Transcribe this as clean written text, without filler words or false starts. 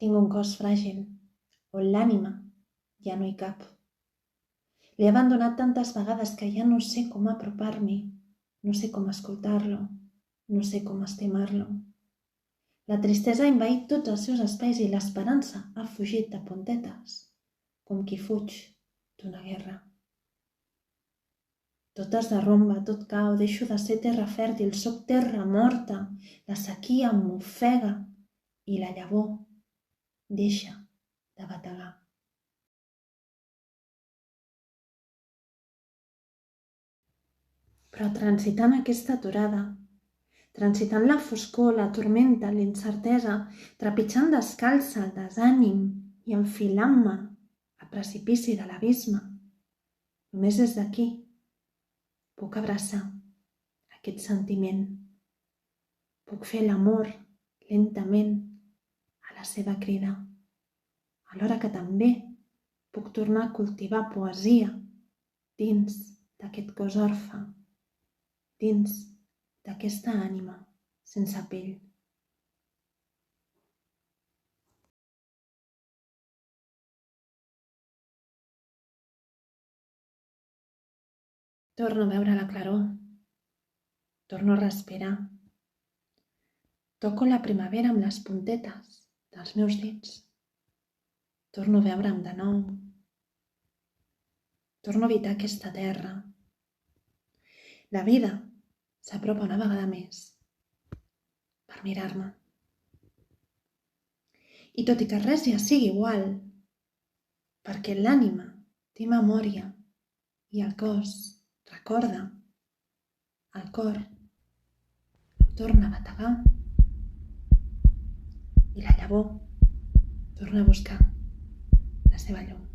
Tinc un cos fràgil, on l'ànima ja no hi cap. L'he abandonat tantes vegades que ja no sé com apropar-m'hi, no sé com escoltar-lo, no sé com estimar-lo. La tristesa ha envaït tots els seus espais i l'esperança ha fugit de puntetes, com qui fuig d'una guerra. Tot es derrumba, tot cau, deixo de ser terra fèrtil, soc terra morta, la sequia m'ofega i la llavor deixa de bategar. Però transitant aquesta aturada, transitant la foscor, la tormenta, l'incertesa, trepitjant descalça el desànim i enfilant-me al precipici de l'abisme, només des d'aquí puc abraçar aquest sentiment. Puc fer l'amor lentament a la seva crida, alhora que també puc tornar a cultivar poesia dins d'aquest cos orfe, dins d'aquesta ànima sense pell. Torno a veure la claror, torno a respirar. Toco la primavera amb les puntetes dels meus dits. Torno a veure'm de nou. Torno a habitar aquesta terra. La vida s'apropa una vegada més per mirar-me. I tot i que res ja sigui igual, perquè l'ànima té memòria i el cos recorda, el cor em torna a bategar i la llavor torna a buscar la seva llum.